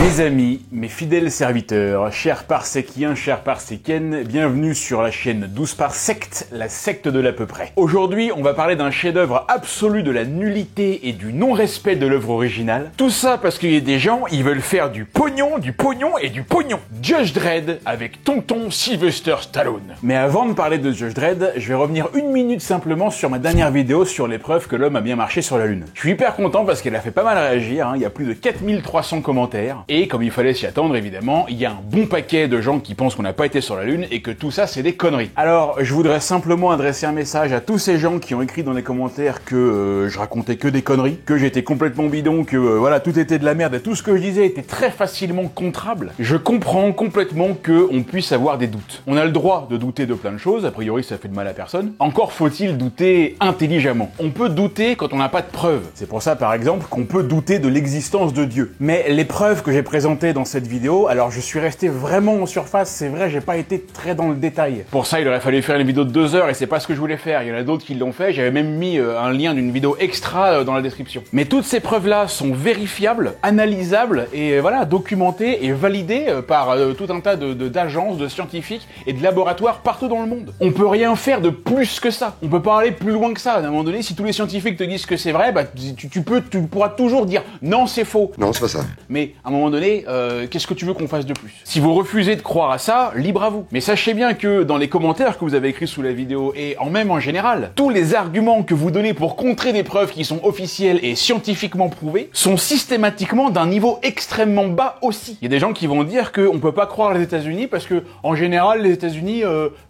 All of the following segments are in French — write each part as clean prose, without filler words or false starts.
Mes amis, mes fidèles serviteurs, chers parsekiens, chers parsekiennes, bienvenue sur la chaîne 12 Parsect, la secte de l'à peu près. Aujourd'hui, on va parler d'un chef-d'œuvre absolu de la nullité et du non-respect de l'œuvre originale. Tout ça parce qu'il y a des gens, ils veulent faire du pognon et du pognon. Judge Dredd avec tonton Sylvester Stallone. Mais avant de parler de Judge Dredd, je vais revenir une minute simplement sur ma dernière vidéo sur les preuves que l'homme a bien marché sur la Lune. Je suis hyper content parce qu'elle a fait pas mal réagir, il y a plus de 4300 commentaires. Et comme il fallait s'y attendre, évidemment, il y a un bon paquet de gens qui pensent qu'on n'a pas été sur la Lune et que tout ça, c'est des conneries. Alors, je voudrais simplement adresser un message à tous ces gens qui ont écrit dans les commentaires que je racontais que des conneries, que j'étais complètement bidon, que voilà, tout était de la merde et tout ce que je disais était très facilement contrable. Je comprends complètement qu'on puisse avoir des doutes. On a le droit de douter de plein de choses, a priori ça fait de mal à personne. Encore faut-il douter intelligemment. On peut douter quand on n'a pas de preuves. C'est pour ça, par exemple, qu'on peut douter de l'existence de Dieu. Mais les preuves que j'ai présentées dans cette vidéo, alors je suis resté vraiment en surface, c'est vrai, j'ai pas été très dans le détail. Pour ça, il aurait fallu faire une vidéo de 2 heures et c'est pas ce que je voulais faire. Il y en a d'autres qui l'ont fait, j'avais même mis un lien d'une vidéo extra dans la description. Mais toutes ces preuves-là sont vérifiables, analysables et voilà, documentées et validées par tout un tas d'agences, de scientifiques et de laboratoires partout dans le monde. On peut rien faire de plus que ça. On peut pas aller plus loin que ça. À un moment donné, si tous les scientifiques te disent que c'est vrai, bah tu pourras toujours dire non, c'est faux. Non, c'est pas ça. Mais à un moment donné, qu'est-ce que tu veux qu'on fasse de plus? Si vous refusez de croire à ça, libre à vous. Mais sachez bien que dans les commentaires que vous avez écrits sous la vidéo et même en général, tous les arguments que vous donnez pour contrer des preuves qui sont officielles et scientifiquement prouvées sont systématiquement d'un niveau extrêmement bas aussi. Il y a des gens qui vont dire qu'on peut pas croire les États-Unis parce que en général les États-Unis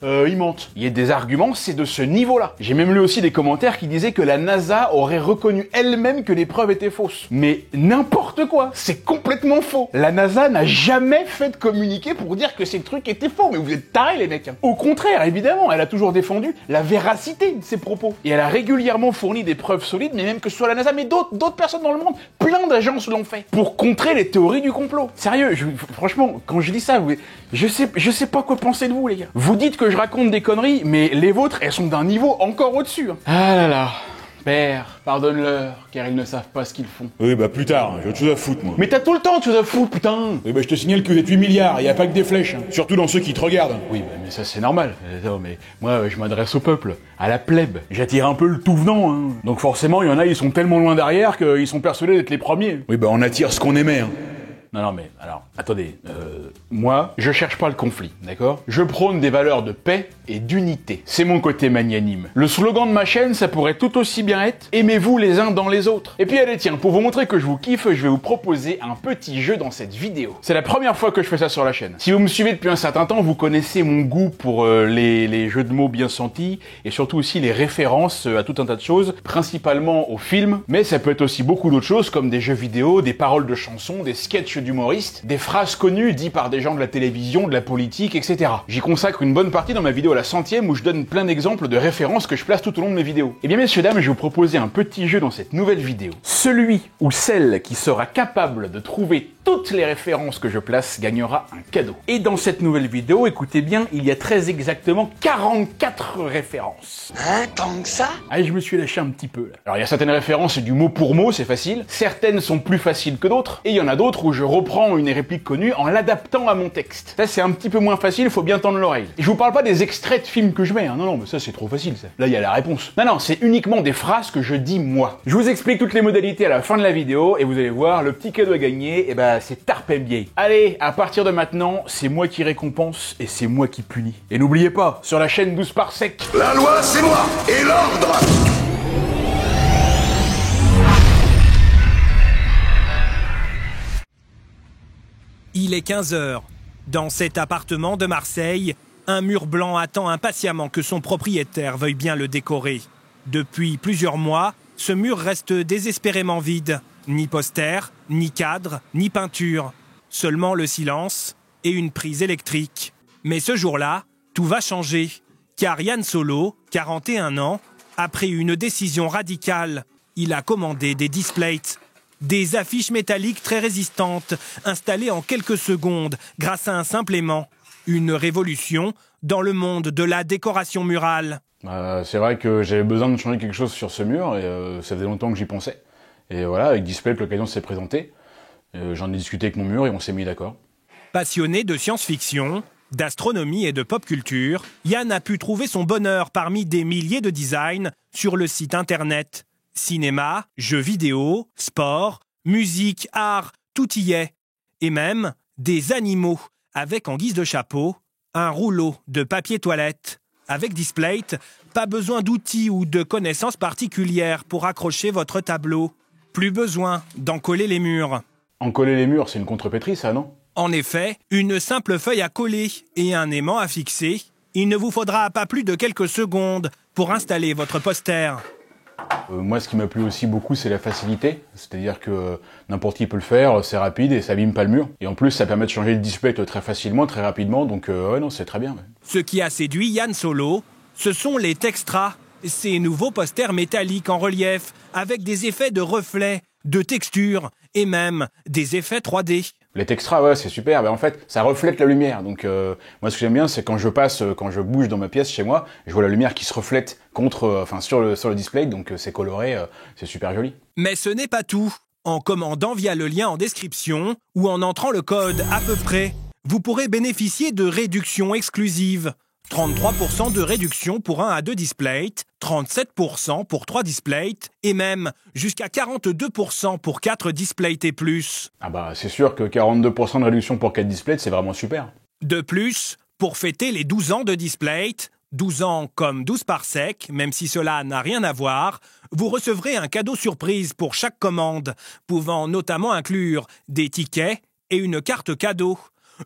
ils mentent. Il y a des arguments, c'est de ce niveau-là. J'ai même lu aussi des commentaires qui disaient que la NASA aurait reconnu elle-même que les preuves étaient fausses. Mais n'importe quoi, c'est complètement faux. La NASA n'a jamais fait de communiqué pour dire que ces trucs étaient faux. Mais vous êtes tarés les mecs. Au contraire, évidemment, elle a toujours défendu la véracité de ses propos. Et elle a régulièrement fourni des preuves solides, mais même que ce soit la NASA, mais d'autres personnes dans le monde, plein d'agences l'ont fait, pour contrer les théories du complot. Sérieux, franchement, quand je dis ça, je sais pas quoi penser de vous les gars. Vous dites que je raconte des conneries, mais les vôtres, elles sont d'un niveau encore au-dessus. Ah là là. Père, pardonne-leur, car ils ne savent pas ce qu'ils font. Oui, bah plus tard, j'ai autre chose à foutre, moi. Mais t'as tout le temps de choses à foutre, putain. Oui, bah je te signale que vous êtes 8 milliards, y a pas que des flèches, hein. Surtout dans ceux qui te regardent. Oui, bah, mais ça c'est normal. Non, mais moi, je m'adresse au peuple, à la plèbe. J'attire un peu le tout venant, hein. Donc forcément, il y en a, ils sont tellement loin derrière qu'ils sont persuadés d'être les premiers. Oui, bah on attire ce qu'on aimait, hein. Non, mais alors, attendez, moi, je cherche pas le conflit, d'accord? Je prône des valeurs de paix et d'unité. C'est mon côté magnanime. Le slogan de ma chaîne, ça pourrait tout aussi bien être « Aimez-vous les uns dans les autres ». Et puis allez, tiens, pour vous montrer que je vous kiffe, je vais vous proposer un petit jeu dans cette vidéo. C'est la première fois que je fais ça sur la chaîne. Si vous me suivez depuis un certain temps, vous connaissez mon goût pour les jeux de mots bien sentis et surtout aussi les références à tout un tas de choses, principalement aux films, mais ça peut être aussi beaucoup d'autres choses comme des jeux vidéo, des paroles de chansons, des sketchs d'humoristes, des phrases connues dites par des gens de la télévision, de la politique, etc. J'y consacre une bonne partie dans ma vidéo à la 100e où je donne plein d'exemples de références que je place tout au long de mes vidéos. Et bien messieurs dames, je vais vous proposer un petit jeu dans cette nouvelle vidéo. Celui ou celle qui sera capable de trouver toutes les références que je place gagnera un cadeau. Et dans cette nouvelle vidéo, écoutez bien, il y a très exactement 44 références. Hein, tant que ça? Allez, je me suis lâché un petit peu là. Alors il y a certaines références, c'est du mot pour mot, c'est facile. Certaines sont plus faciles que d'autres. Et il y en a d'autres où je reprends une réplique connue en l'adaptant à mon texte. Ça c'est un petit peu moins facile, faut bien tendre l'oreille. Et je vous parle pas des extraits de films que je mets, hein. Non, mais ça c'est trop facile ça. Là il y a la réponse. Non, c'est uniquement des phrases que je dis moi. Je vous explique toutes les modalités à la fin de la vidéo et vous allez voir, le petit cadeau à gagner, et ben c'est tarpembier. Allez, à partir de maintenant, c'est moi qui récompense et c'est moi qui punis. Et n'oubliez pas, sur la chaîne 12 Parsec, La loi, c'est moi, et l'ordre! Il est 15 heures. Dans cet appartement de Marseille, un mur blanc attend impatiemment que son propriétaire veuille bien le décorer. Depuis plusieurs mois, ce mur reste désespérément vide. Ni poster, ni cadre, ni peinture. Seulement le silence et une prise électrique. Mais ce jour-là, tout va changer. Car Yann Solo, 41 ans, a pris une décision radicale. Il a commandé des displays. Des affiches métalliques très résistantes, installées en quelques secondes grâce à un simple aimant. Une révolution dans le monde de la décoration murale. C'est vrai que j'avais besoin de changer quelque chose sur ce mur et ça faisait longtemps que j'y pensais. Et voilà, avec Display, l'occasion s'est présentée. J'en ai discuté avec mon mur et on s'est mis d'accord. Passionné de science-fiction, d'astronomie et de pop culture, Yann a pu trouver son bonheur parmi des milliers de designs sur le site internet. Cinéma, jeux vidéo, sport, musique, art, tout y est. Et même des animaux, avec en guise de chapeau, un rouleau de papier toilette. Avec Displate, pas besoin d'outils ou de connaissances particulières pour accrocher votre tableau. Plus besoin d'en coller les murs. En coller les murs, c'est une contrepétrie, ça, non? En effet, une simple feuille à coller et un aimant à fixer. Il ne vous faudra pas plus de quelques secondes pour installer votre poster. Moi, ce qui m'a plu aussi beaucoup, c'est la facilité. C'est-à-dire que n'importe qui peut le faire, c'est rapide et ça abîme pas le mur. Et en plus, ça permet de changer le display très facilement, très rapidement. Donc, ouais, non, c'est très bien. Ouais. Ce qui a séduit Yann Solo, ce sont les Textra, ces nouveaux posters métalliques en relief, avec des effets de reflets, de textures et même des effets 3D. Les Textra, ouais, c'est super. Ben, en fait, ça reflète la lumière. Donc, moi, ce que j'aime bien, c'est quand je bouge dans ma pièce chez moi, je vois la lumière qui se reflète sur le display. Donc, c'est coloré, c'est super joli. Mais ce n'est pas tout. En commandant via le lien en description ou en entrant le code à peu près, vous pourrez bénéficier de réductions exclusives. 33% de réduction pour 1 à 2 Displate, 37% pour 3 Displate et même jusqu'à 42% pour 4 Displate et plus. Ah bah c'est sûr que 42% de réduction pour 4 Displates, c'est vraiment super. De plus, pour fêter les 12 ans de Displate, 12 ans comme 12 par sec, même si cela n'a rien à voir, vous recevrez un cadeau surprise pour chaque commande, pouvant notamment inclure des tickets et une carte cadeau.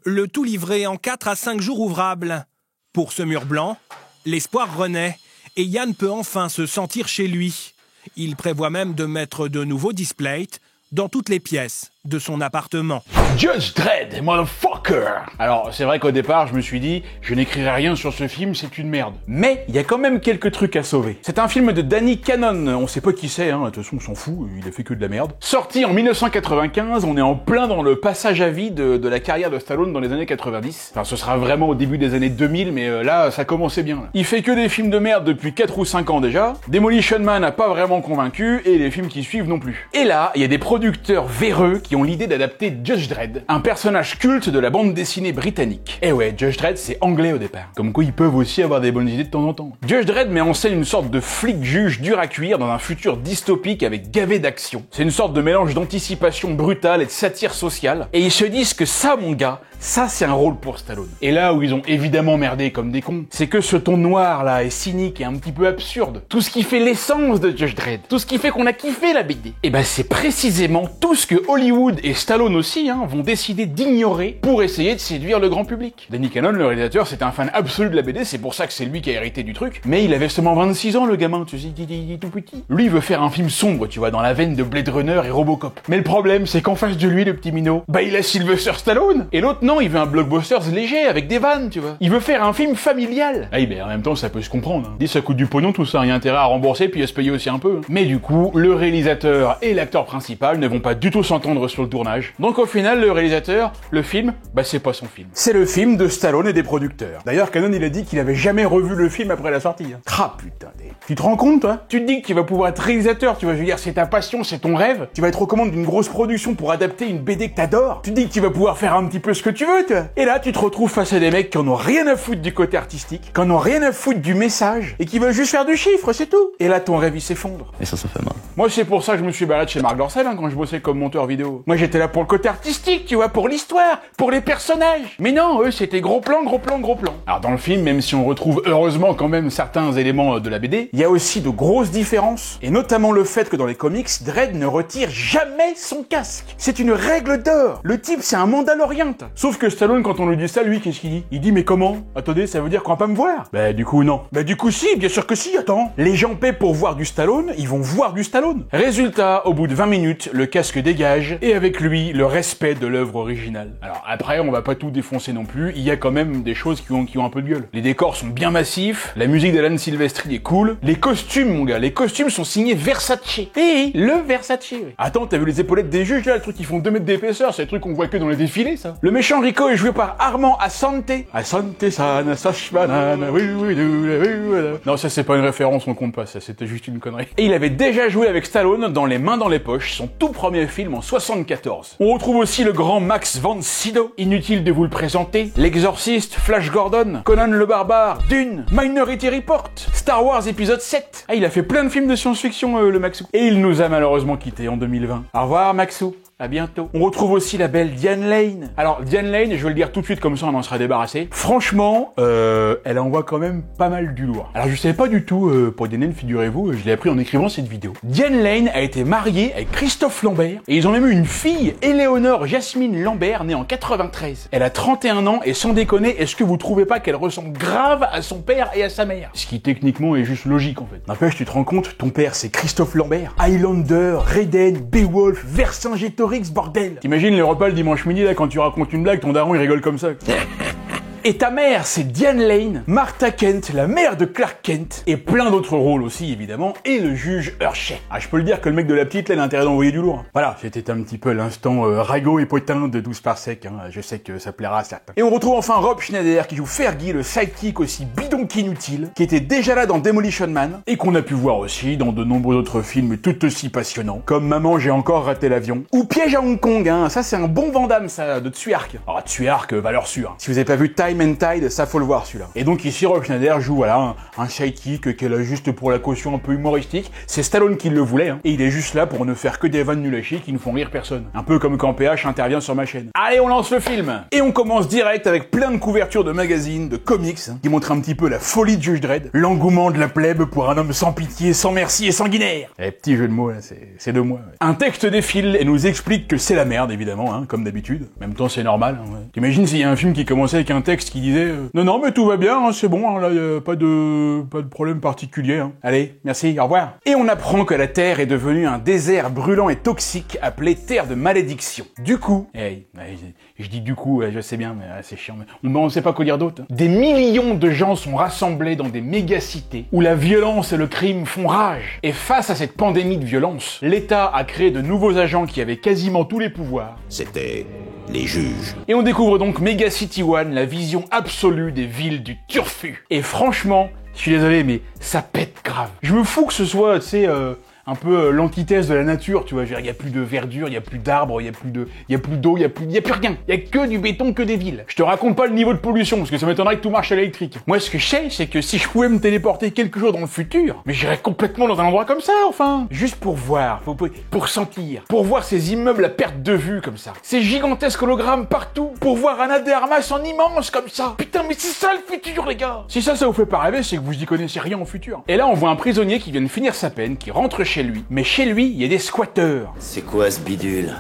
Le tout livré en 4 à 5 jours ouvrables. Pour ce mur blanc, l'espoir renaît et Yann peut enfin se sentir chez lui. Il prévoit même de mettre de nouveaux Displates dans toutes les pièces de son appartement. Judge Dredd, motherfucker! Alors, c'est vrai qu'au départ, je me suis dit, je n'écrirai rien sur ce film, c'est une merde. Mais, il y a quand même quelques trucs à sauver. C'est un film de Danny Cannon, on sait pas qui c'est, hein, de toute façon, on s'en fout, il a fait que de la merde. Sorti en 1995, on est en plein dans le passage à vide de la carrière de Stallone dans les années 90. Enfin, ce sera vraiment au début des années 2000, mais là, ça commençait bien. Là. Il fait que des films de merde depuis 4 ou 5 ans déjà, Demolition Man n'a pas vraiment convaincu, et les films qui suivent non plus. Et là, il y a des producteurs véreux qui ont l'idée d'adapter Judge Dredd, un personnage culte de la bande dessinée britannique. Et ouais, Judge Dredd c'est anglais au départ. Comme quoi ils peuvent aussi avoir des bonnes idées de temps en temps. Judge Dredd met en scène une sorte de flic-juge dur à cuire dans un futur dystopique avec gavé d'action. C'est une sorte de mélange d'anticipation brutale et de satire sociale. Et ils se disent que ça, mon gars, ça c'est un rôle pour Stallone. Et là où ils ont évidemment merdé comme des cons, c'est que ce ton noir là est cynique et un petit peu absurde. Tout ce qui fait l'essence de Judge Dredd, tout ce qui fait qu'on a kiffé la BD, et ben c'est précisément tout ce que Hollywood et Stallone aussi vont décider d'ignorer pour essayer de séduire le grand public. Danny Cannon, le réalisateur, c'était un fan absolu de la BD, c'est pour ça que c'est lui qui a hérité du truc, mais il avait seulement 26 ans le gamin, tu sais, il est tout petit. Lui il veut faire un film sombre, tu vois, dans la veine de Blade Runner et Robocop. Mais le problème c'est qu'en face de lui, le petit minot, bah il a Sylvester Stallone, et l'autre non, il veut un blockbuster léger avec des vannes, tu vois. Il veut faire un film familial. Ah oui, mais en même temps ça peut se comprendre. Dis ça coûte du pognon tout ça, il y a intérêt à rembourser puis à se payer aussi un peu. Mais du coup, le réalisateur et l'acteur principal ne vont pas du tout s'entendre sur le tournage. Donc au final, le réalisateur, le film, bah c'est pas son film. C'est le film de Stallone et des producteurs. D'ailleurs, Cannon il a dit qu'il avait jamais revu le film après la sortie. Ah putain, tu te rends compte toi? Tu te dis que tu vas pouvoir être réalisateur, tu vas, je veux dire, c'est ta passion, c'est ton rêve. Tu vas être aux commandes d'une grosse production pour adapter une BD que t'adores. Tu te dis que tu vas pouvoir faire un petit peu ce que tu veux, toi. Et là, tu te retrouves face à des mecs qui en ont rien à foutre du côté artistique, qui en ont rien à foutre du message, et qui veulent juste faire du chiffre, c'est tout. Et là, ton rêve, il s'effondre. Et ça fait mal. Moi, c'est pour ça que je me suis baladé chez Marc Dorcel, quand je bossais comme monteur vidéo. Moi, j'étais là pour le côté artistique, tu vois, pour l'histoire, pour les personnages. Mais non, eux, c'était gros plan, gros plan, gros plan. Alors, dans le film, même si on retrouve heureusement quand même certains éléments de la BD, il y a aussi de grosses différences. Et notamment le fait que dans les comics, Dredd ne retire jamais son casque. C'est une règle d'or. Le type, c'est un Mandalorien. Sauf que Stallone, quand on lui dit ça, lui, qu'est-ce qu'il dit? Il dit, mais comment? Attendez, ça veut dire qu'on va pas me voir? Bah, du coup, non. Bah, du coup, si, bien sûr que si, attends. Les gens paient pour voir du Stallone, ils vont voir du Stallone. Résultat, au bout de 20 minutes, le casque dégage, et avec lui, le respect de l'œuvre originale. Alors, après, on va pas tout défoncer non plus, il y a quand même des choses qui ont un peu de gueule. Les décors sont bien massifs, la musique d'Alan Silvestri est cool, les costumes, mon gars, les costumes sont signés Versace. Eh, le Versace, oui. Attends, t'as vu les épaulettes des juges, là, le truc qui font 2 mètres d'épaisseur, c'est le truc qu'on voit que dans les défilés, ça. Le méchant Rico est joué par Armand Assante. Assante sana, sache banane, oui, oui, oui. Non, ça c'est pas une référence, on compte pas, ça c'était juste une connerie. Et il avait déjà joué avec Stallone dans Les Mains dans les poches, son tout premier film en 74. 1974. On retrouve aussi le grand Max von Sydow, inutile de vous le présenter, L'Exorciste, Flash Gordon, Conan le Barbare, Dune, Minority Report, Star Wars épisode 7. Ah, il a fait plein de films de science-fiction, le Maxou. Et il nous a malheureusement quittés en 2020. Au revoir, Maxou. À bientôt. On retrouve aussi la belle Diane Lane. Alors, Diane Lane, je vais le dire tout de suite comme ça on en sera débarrassé. Franchement, elle envoie quand même pas mal du lourd. Alors, je savais pas du tout, pour Diane Lane, figurez-vous, je l'ai appris en écrivant cette vidéo. Diane Lane a été mariée avec Christophe Lambert et ils ont même eu une fille, Éléonore Jasmine Lambert, née en 93. Elle a 31 ans et sans déconner, est-ce que vous trouvez pas qu'elle ressemble grave à son père et à sa mère? Ce qui techniquement est juste logique en fait. N'empêche, tu te rends compte, ton père c'est Christophe Lambert, Highlander, Raiden, Beowulf, Vercingétorix, bordel. T'imagines les repas le dimanche midi là quand tu racontes une blague, ton daron il rigole comme ça. Et ta mère, c'est Diane Lane, Martha Kent, la mère de Clark Kent, et plein d'autres rôles aussi, évidemment, et le juge Hershey. Ah, je peux le dire que le mec de la petite, là, il a intérêt d'envoyer du lourd. Voilà, c'était un petit peu l'instant ragot et potin de 12 par sec, hein. Je sais que ça plaira à certains. Et on retrouve enfin Rob Schneider, qui joue Fergie, le sidekick aussi bidon qu'inutile, qui était déjà là dans Demolition Man, et qu'on a pu voir aussi dans de nombreux autres films tout aussi passionnants, comme Maman, j'ai encore raté l'avion, ou Piège à Hong Kong, hein. Ça, c'est un bon Van Damme, ça, de Tsuyark. Alors, Tsuyark, valeur sûre. Si vous avez pas vu Time and Tide, ça faut le voir celui-là. Et donc ici Rob Schneider joue voilà un sidekick qu'elle a juste pour la caution un peu humoristique. C'est Stallone qui le voulait, hein. Et il est juste là pour ne faire que des vannes nul à chier qui ne font rire personne. Un peu comme quand PH intervient sur ma chaîne. Allez, on lance le film. Et on commence direct avec plein de couvertures de magazines, de comics, hein, qui montrent un petit peu la folie de Judge Dredd, l'engouement de la plèbe pour un homme sans pitié, sans merci et sanguinaire. Eh, petit jeu de mots là, c'est de moi. Ouais. Un texte défile et nous explique que c'est la merde évidemment, hein, comme d'habitude. En même temps c'est normal. Hein, ouais. T'imagines s'il y a un film qui commençait avec un texte qui disait non mais tout va bien, hein, c'est bon, hein, là y a pas de problème particulier. Hein. Allez, merci, au revoir. Et on apprend que la Terre est devenue un désert brûlant et toxique appelé Terre de malédiction. Du coup, je dis du coup, je sais bien, mais c'est chiant, mais on sait pas quoi dire d'autre. Hein. Des millions de gens sont rassemblés dans des méga-cités où la violence et le crime font rage. Et face à cette pandémie de violence, l'État a créé de nouveaux agents qui avaient quasiment tous les pouvoirs. C'était les juges. Et on découvre donc Mega City One, la vision absolue des villes du turfu. Et franchement, je suis désolé, mais ça pète grave. Je me fous que ce soit, tu sais, un peu l'antithèse de la nature, tu vois. Il y a plus de verdure, il y a plus d'arbres, il y a plus d'eau, il y a plus rien. Il y a que du béton, que des villes. Je te raconte pas le niveau de pollution, parce que ça m'étonnerait que tout marche à l'électrique. Moi, ce que je sais, c'est que si je pouvais me téléporter quelques jours dans le futur, mais j'irais complètement dans un endroit comme ça, enfin. Juste pour voir, pour sentir, pour voir ces immeubles à perte de vue comme ça. Ces gigantesques hologrammes partout, pour voir Ana de Armas en immense comme ça. Putain, mais c'est ça le futur, les gars. Si ça vous fait pas rêver, c'est que vous y connaissez rien au futur. Et là, on voit un prisonnier qui vient de finir sa peine, qui rentre chez lui. Mais chez lui, il y a des squatteurs. C'est quoi ce bidule?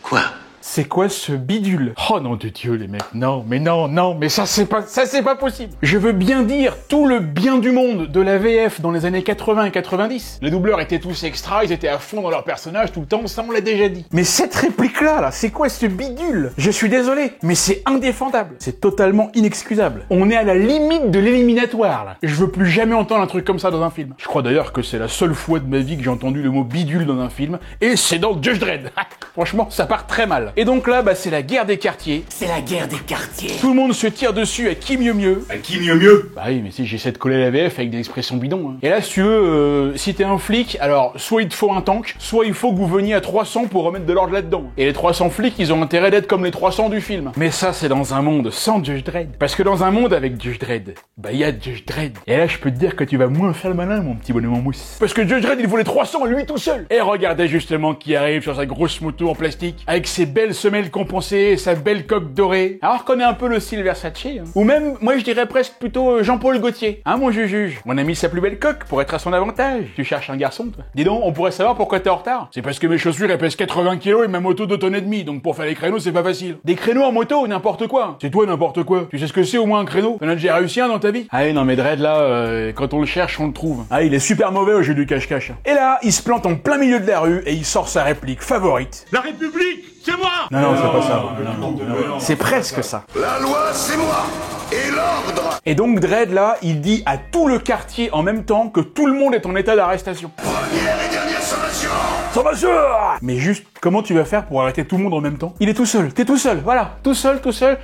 Quoi? C'est quoi ce bidule? Oh non de Dieu les mecs, non, mais ça c'est pas possible. Je veux bien dire tout le bien du monde de la VF dans les années 80 et 90. Les doubleurs étaient tous extra, ils étaient à fond dans leur personnage tout le temps, ça on l'a déjà dit. Mais cette réplique-là, c'est quoi ce bidule? Je suis désolé, mais c'est indéfendable. C'est totalement inexcusable. On est à la limite de l'éliminatoire, là. Je veux plus jamais entendre un truc comme ça dans un film. Je crois d'ailleurs que c'est la seule fois de ma vie que j'ai entendu le mot bidule dans un film, et c'est dans Judge Dredd. Franchement, ça part très mal. Et donc là, c'est la guerre des quartiers. C'est la guerre des quartiers. Tout le monde se tire dessus à qui mieux mieux. À qui mieux? Bah oui, mais si j'essaie de coller la VF avec des expressions bidons. Hein. Et là, si tu veux, si t'es un flic, alors soit il te faut un tank, soit il faut que vous veniez à 300 pour remettre de l'ordre là-dedans. Et les 300 flics, ils ont intérêt d'être comme les 300 du film. Mais ça, c'est dans un monde sans Judge Dredd. Parce que dans un monde avec Judge Dredd, il y a Judge Dredd. Et là, je peux te dire que tu vas moins faire le malin, mon petit bonhomme en mousse. Parce que Judge Dredd, il voulait 300 lui tout seul. Et regardez justement qui arrive sur sa grosse moto en plastique, avec ses belles semelles compensées, sa belle coque dorée. Alors, on reconnaît un peu le style Versace, hein. Ou même, moi je dirais presque plutôt Jean-Paul Gaultier. Hein, mon juge? On a mis sa plus belle coque pour être à son avantage. Tu cherches un garçon, toi? Dis donc, on pourrait savoir pourquoi t'es en retard. C'est parce que mes chaussures, elles pèsent 80 kilos et ma moto 2 tonnes et demie, donc pour faire les créneaux, c'est pas facile. Des créneaux en moto, n'importe quoi. C'est toi n'importe quoi. Tu sais ce que c'est au moins un créneau? T'en as déjà réussi un dans ta vie? Ah oui, non mais Dredd là, quand on le cherche, on le trouve. Ah, il est super mauvais au jeu du cache-cache. Et là, il se plante en plein milieu de la rue et il sort sa réplique favorite. La République, c'est moi! Non, c'est pas ça. Non. C'est presque ça. La loi, c'est moi! Et l'ordre! Et donc Dredd, là, il dit à tout le quartier en même temps que tout le monde est en état d'arrestation. Première et dernière sommation! Sommation! Mais juste Comment tu vas faire pour arrêter tout le monde en même temps? Il est tout seul, t'es tout seul, voilà, tout seul,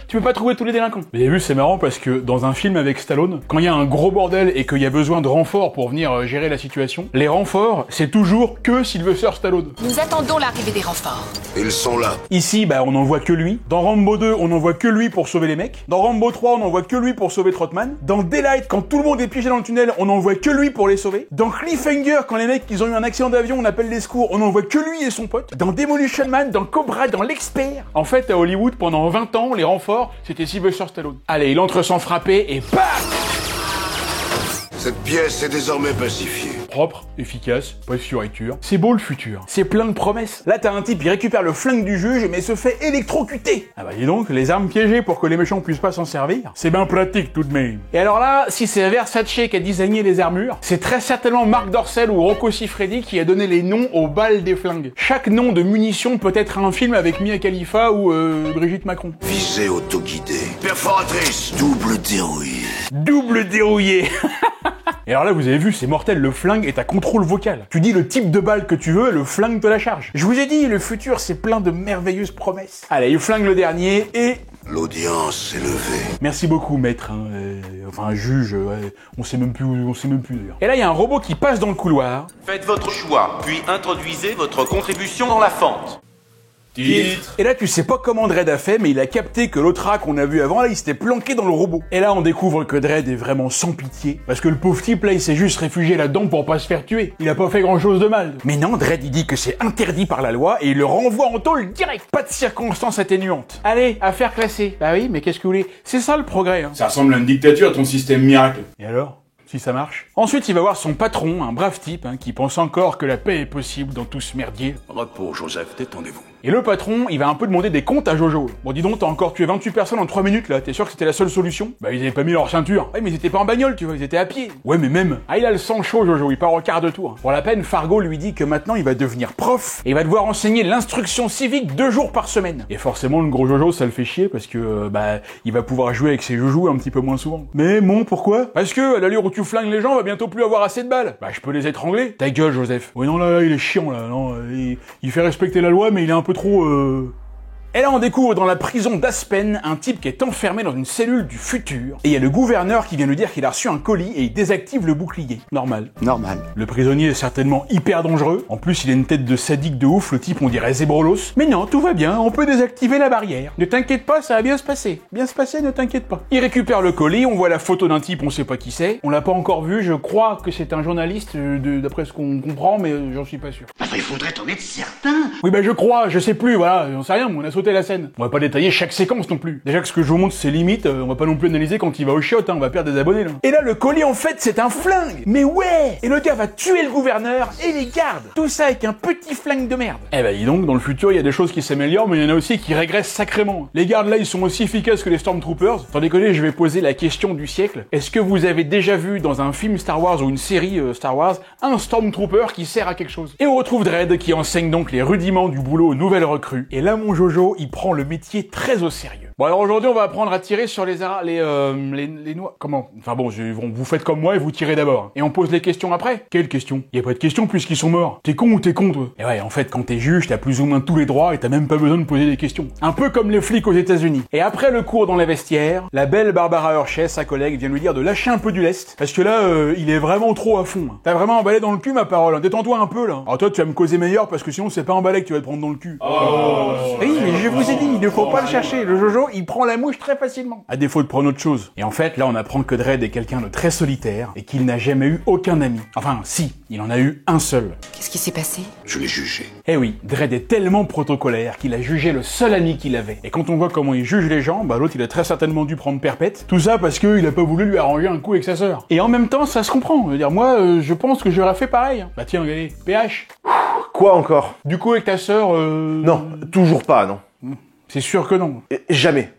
tu peux pas trouver tous les délinquants. Vous avez vu, c'est marrant parce que dans un film avec Stallone, quand il y a un gros bordel et qu'il y a besoin de renforts pour venir gérer la situation, les renforts, c'est toujours que Sylvester Stallone. Nous attendons l'arrivée des renforts. Ils sont là. Ici, bah, on n'en voit que lui. Dans Rambo 2, on n'en voit que lui pour sauver les mecs. Dans Rambo 3, on n'en voit que lui pour sauver Trotman. Dans Daylight, quand tout le monde est piégé dans le tunnel, on n'en voit que lui pour les sauver. Dans Cliffhanger, quand les mecs ils ont eu un accident d'avion, on appelle les secours, on n'en voit que lui et son pote. Dans Demolition Man, dans Cobra, dans L'Expert. En fait, à Hollywood, pendant 20 ans, les renforts, c'était Sylvester Stallone. Allez, il entre sans frapper et paf! Cette pièce est désormais pacifiée. Propre, efficace, pas de fioriture. C'est beau le futur. C'est plein de promesses. Là, t'as un type, il récupère le flingue du juge, mais se fait électrocuter. Ah bah dis donc, les armes piégées pour que les méchants puissent pas s'en servir, c'est bien pratique tout de même. Et alors là, si c'est Versace qui a designé les armures, c'est très certainement Marc Dorcel ou Rocco Siffredi qui a donné les noms aux balles des flingues. Chaque nom de munition peut être un film avec Mia Khalifa ou Brigitte Macron. Visée auto-guidée. Perforatrice. Double dérouillé. Double dérouillé. Et alors là, vous avez vu, c'est mortel, le flingue est à contrôle vocal. Tu dis le type de balle que tu veux, le flingue te la charge. Je vous ai dit, le futur, c'est plein de merveilleuses promesses. Allez, il flingue le dernier et... L'audience est levée. Merci beaucoup, maître. Enfin, juge, on sait même plus d'ailleurs. Et là, il y a un robot qui passe dans le couloir. Faites votre choix, puis introduisez votre contribution dans la fente. Et là, tu sais pas comment Dredd a fait, mais il a capté que l'autre rat qu'on a vu avant, là, il s'était planqué dans le robot. Et là, on découvre que Dredd est vraiment sans pitié. Parce que le pauvre type, là, il s'est juste réfugié là-dedans pour pas se faire tuer. Il a pas fait grand-chose de mal. Mais non, Dredd, il dit que c'est interdit par la loi et il le renvoie en tôle direct. Pas de circonstances atténuantes. Allez, affaire classée. Bah oui, mais qu'est-ce que vous voulez? C'est ça le progrès, hein. Ça ressemble à une dictature, ton système miracle. Et alors? Si ça marche. Ensuite, il va voir son patron, un brave type, qui pense encore que la paix est possible dans tout ce merdier. Repos, Joseph, détendez-vous. Et le patron, il va un peu demander des comptes à Jojo. Bon, dis donc, t'as encore tué 28 personnes en 3 minutes, là. T'es sûr que c'était la seule solution? Bah, ils avaient pas mis leur ceinture. Ouais, mais ils étaient pas en bagnole, tu vois, ils étaient à pied. Ouais, mais même. Ah, il a le sang chaud, Jojo, il part au quart de tour. Pour la peine, Fargo lui dit que maintenant, il va devenir prof, et il va devoir enseigner l'instruction civique 2 jours par semaine. Et forcément, le gros Jojo, ça le fait chier, parce que, il va pouvoir jouer avec ses joujoux un petit peu moins souvent. Mais bon, pourquoi? Parce que, à l'allure où tu flingues les gens, on va bientôt plus avoir assez de balles. Bah, je peux les étrangler. Ta gueule, Joseph. Ouais, non, là, il est chiant, là, non. Il fait respecter la loi, mais il est un peu trop, Et là, on découvre dans la prison d'Aspen un type qui est enfermé dans une cellule du futur. Et il y a le gouverneur qui vient lui dire qu'il a reçu un colis et il désactive le bouclier. Normal. Normal. Le prisonnier est certainement hyper dangereux. En plus, il a une tête de sadique de ouf, le type on dirait Zébrolos. Mais non, tout va bien, on peut désactiver la barrière. Ne t'inquiète pas, ça va bien se passer. Bien se passer, ne t'inquiète pas. Il récupère le colis, on voit la photo d'un type, on sait pas qui c'est. On l'a pas encore vu, je crois que c'est un journaliste, d'après ce qu'on comprend, mais j'en suis pas sûr. Il faudrait en être certain. Oui, je crois, je sais plus, voilà, j'en sais rien, mais on a sauté la scène. On va pas détailler chaque séquence non plus. Déjà que ce que je vous montre, c'est limite, on va pas non plus analyser quand il va au chiottes, on va perdre des abonnés, là. Et là, le colis, en fait, c'est un flingue. Mais ouais! Et le gars va tuer le gouverneur et les gardes. Tout ça avec un petit flingue de merde. Eh ben, dis donc, dans le futur, il y a des choses qui s'améliorent, mais il y en a aussi qui régressent sacrément. Les gardes, là, ils sont aussi efficaces que les Stormtroopers. Sans déconner, je vais poser la question du siècle. Est-ce que vous avez déjà vu dans un film Star Wars ou une série Star Wars, un Stormtrooper qui sert à quelque chose? Et on retrouve Dredd qui enseigne donc les rudiments du boulot aux nouvelles recrues. Et là, mon Jojo, il prend le métier très au sérieux. Bon, alors aujourd'hui, on va apprendre à tirer sur les noix. Comment? Enfin bon, vous faites comme moi et vous tirez d'abord. Et on pose les questions après. Quelles questions? Y a pas de questions puisqu'ils sont morts. T'es con ou t'es con, toi? Et ouais, en fait, quand t'es juge, t'as plus ou moins tous les droits et t'as même pas besoin de poser des questions. Un peu comme les flics aux États-Unis. Et après le cours dans les vestiaires, la belle Barbara Hershey, sa collègue, vient lui dire de lâcher un peu du lest. Parce que là, il est vraiment trop à fond. T'as vraiment emballé dans le cul, ma parole. Détends-toi un peu, là. Alors toi, tu vas me causer meilleur parce que sinon, c'est pas emballé que tu vas te prendre dans le cul. Oui, mais je vous ai dit, il ne faut pas le chercher. Le Jojo, il prend la mouche très facilement. À défaut de prendre autre chose. Et en fait, là, on apprend que Dredd est quelqu'un de très solitaire et qu'il n'a jamais eu aucun ami. Enfin, si, il en a eu un seul. Qu'est-ce qui s'est passé? Je l'ai jugé. Eh oui, Dredd est tellement protocolaire qu'il a jugé le seul ami qu'il avait. Et quand on voit comment il juge les gens, l'autre, il a très certainement dû prendre perpète. Tout ça parce qu'il a pas voulu lui arranger un coup avec sa sœur. Et en même temps, ça se comprend. Je veux dire, moi, je pense que j'aurais fait pareil. Bah tiens, regardez, PH. Quoi encore? Du coup, avec ta sœur, Non, toujours pas, non. C'est sûr que non. Jamais.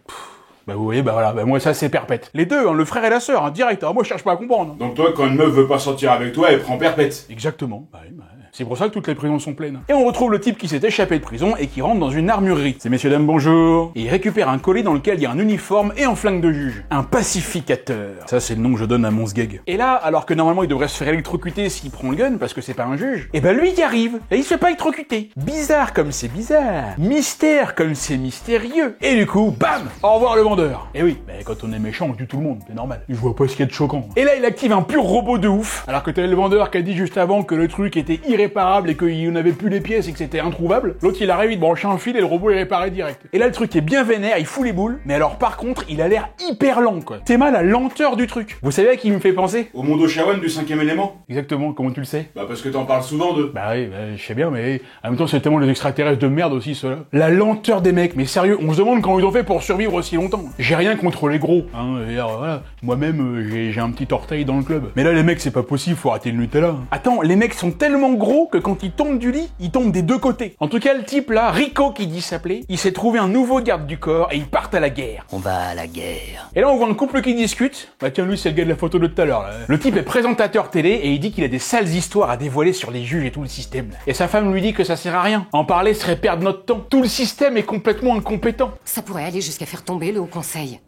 Bah vous voyez, voilà, moi ça c'est perpète. Les deux, le frère et la sœur, direct. Alors moi je cherche pas à comprendre. Donc toi, quand une meuf veut pas sortir avec toi, elle prend perpète. Exactement. Bah oui. C'est pour ça que toutes les prisons sont pleines. Et on retrouve le type qui s'est échappé de prison et qui rentre dans une armurerie. C'est messieurs dames bonjour. Et il récupère un colis dans lequel il y a un uniforme et un flingue de juge. Un pacificateur. Ça c'est le nom que je donne à mon sgeg. Et là, alors que normalement il devrait se faire électrocuter s'il prend le gun parce que c'est pas un juge, et ben lui il arrive et il se fait pas électrocuter. Bizarre comme c'est bizarre. Mystère comme c'est mystérieux. Et du coup, bam, au revoir le vendeur. Et oui, mais quand on est méchant, on tue tout le monde, c'est normal. Je vois pas ce qu'il y a de choquant. Et là il active un pur robot de ouf, alors que t'avais le vendeur qui a dit juste avant que le truc était irréparable et qu'il n'avait plus les pièces et que c'était introuvable. L'autre il arrive, il branche un fil et le robot est réparé direct. Et là le truc est bien vénère, il fout les boules, mais alors par contre il a l'air hyper lent quoi. C'est mal la lenteur du truc. Vous savez à qui il me fait penser? Au Mondo Shawan du 5e élément. Exactement, comment tu le sais? Bah parce que t'en parles souvent de... Bah oui, je sais bien, mais en même temps c'est tellement les extraterrestres de merde aussi ceux-là. La lenteur des mecs, mais sérieux, on se demande comment ils ont fait pour survivre aussi longtemps. J'ai rien contre les gros, hein, et alors, voilà. Moi-même j'ai un petit orteil dans le club. Mais là les mecs c'est pas possible, faut arrêter le Nutella. Attends, les mecs sont tellement gros que quand ils tombent du lit, ils tombent des deux côtés. En tout cas le type là, Rico qui dit s'appeler, il s'est trouvé un nouveau garde du corps et ils partent à la guerre. On va à la guerre. Et là on voit un couple qui discute. Bah tiens lui c'est le gars de la photo de tout à l'heure là. Le type est présentateur télé et il dit qu'il a des sales histoires à dévoiler sur les juges et tout le système là. Et sa femme lui dit que ça sert à rien. En parler serait perdre notre temps. Tout le système est complètement incompétent. Ça pourrait aller jusqu'à faire tomber le Haut Conseil.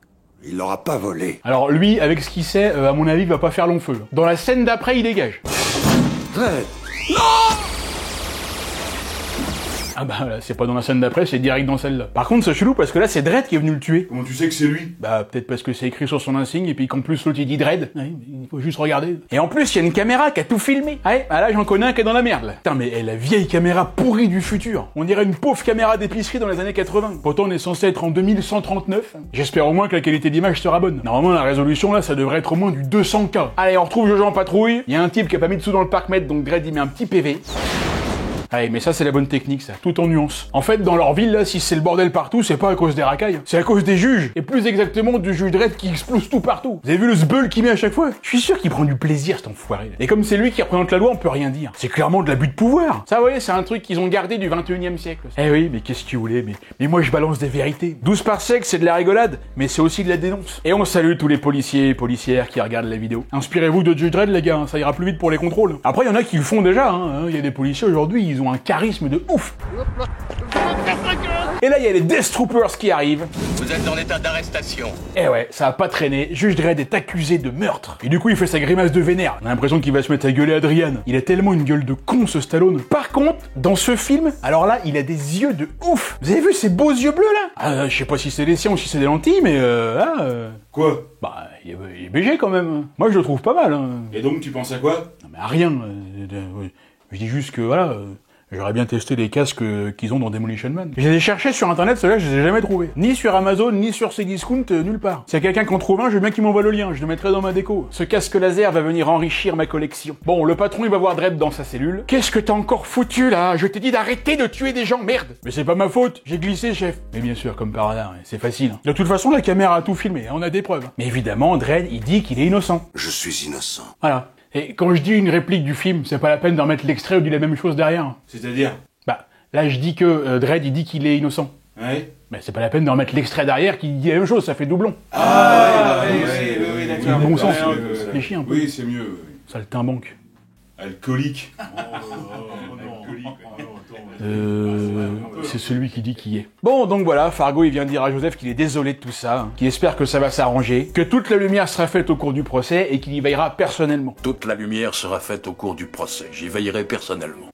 Il l'aura pas volé. Alors lui, avec ce qu'il sait, à mon avis, il va pas faire long feu. Dans la scène d'après, il dégage. Dredd. Ah bah là, c'est pas dans la scène d'après, c'est direct dans celle-là. Par contre, c'est chelou parce que là, c'est Dredd qui est venu le tuer. Comment tu sais que c'est lui? Bah peut-être parce que c'est écrit sur son insigne et puis qu'en plus l'autre il dit Dredd. Ouais, il faut juste regarder. Et en plus, il y a une caméra qui a tout filmé. Ouais, bah là j'en connais un qui est dans la merde là. Putain mais la vieille caméra pourrie du futur. On dirait une pauvre caméra d'épicerie dans les années 80. Pourtant on est censé être en 2139. J'espère au moins que la qualité d'image sera bonne. Normalement la résolution là, ça devrait être au moins du 200K. Allez, on retrouve Jojo en patrouille. Il y a un type qui a pas mis de sous dans le parc-mètre, donc Dredd il met un petit PV. Ouais, mais ça c'est la bonne technique ça, tout en nuance. En fait, dans leur ville là, si c'est le bordel partout, c'est pas à cause des racailles, c'est à cause des juges. Et plus exactement du juge Dredd qui explose tout partout. Vous avez vu le sbeul qu'il met à chaque fois? Je suis sûr qu'il prend du plaisir cet enfoiré là. Et comme c'est lui qui représente la loi, on peut rien dire. C'est clairement de l'abus de pouvoir. Ça vous voyez, c'est un truc qu'ils ont gardé du 21e siècle. Eh oui, mais qu'est-ce que vous voulez, mais moi je balance des vérités. 12 par sec, c'est de la rigolade, mais c'est aussi de la dénonce. Et on salue tous les policiers et policières qui regardent la vidéo. Inspirez-vous de Judge Dredd les gars, hein, ça ira plus vite pour les contrôles. Après, il y en a qui le font déjà, hein. Il y a des policiers aujourd'hui, ils ont un charisme de ouf. Et là il y a les Death Troopers qui arrivent. Vous êtes en état d'arrestation. Et ouais, ça a pas traîné, Juge Dredd est accusé de meurtre. Et du coup il fait sa grimace de vénère. On a l'impression qu'il va se mettre à gueuler Adrian. Il a tellement une gueule de con ce Stallone. Par contre, dans ce film, alors là il a des yeux de ouf. Vous avez vu ces beaux yeux bleus là? Je sais pas si c'est des siens ou si c'est des lentilles, mais Quoi? Bah, il est BG quand même. Moi je le trouve pas mal. Hein. Et donc tu penses à quoi? Non mais à rien. Je dis juste que voilà... J'aurais bien testé les casques qu'ils ont dans Demolition Man. Je les ai cherchés sur internet, ceux-là je les ai jamais trouvés. Ni sur Amazon, ni sur Cdiscount, nulle part. S'il y a quelqu'un qui en trouve un, je veux bien qu'il m'envoie le lien, je le mettrai dans ma déco. Ce casque laser va venir enrichir ma collection. Bon, le patron il va voir Dredd dans sa cellule. Qu'est-ce que t'as encore foutu là? Je t'ai dit d'arrêter de tuer des gens, merde! Mais c'est pas ma faute, j'ai glissé chef. Mais bien sûr, comme par hasard, c'est facile. De toute façon, la caméra a tout filmé, on a des preuves. Mais évidemment, Dredd il dit qu'il est innocent. Je suis innocent. Voilà. Et quand je dis une réplique du film, c'est pas la peine de remettre l'extrait ou de dire la même chose derrière. C'est-à-dire? Bah, là je dis que Dredd il dit qu'il est innocent. Ouais. Mais c'est pas la peine de remettre l'extrait derrière qui dit la même chose, ça fait doublon. Oui, C'est le bon sens, les chiens. Oui, c'est mieux. Saltimbanque. Alcoolique. C'est celui qui dit qui est. Bon, donc voilà, Fargo il vient dire à Joseph qu'il est désolé de tout ça, qu'il espère que ça va s'arranger, que toute la lumière sera faite au cours du procès et qu'il y veillera personnellement. Toute la lumière sera faite au cours du procès. J'y veillerai personnellement.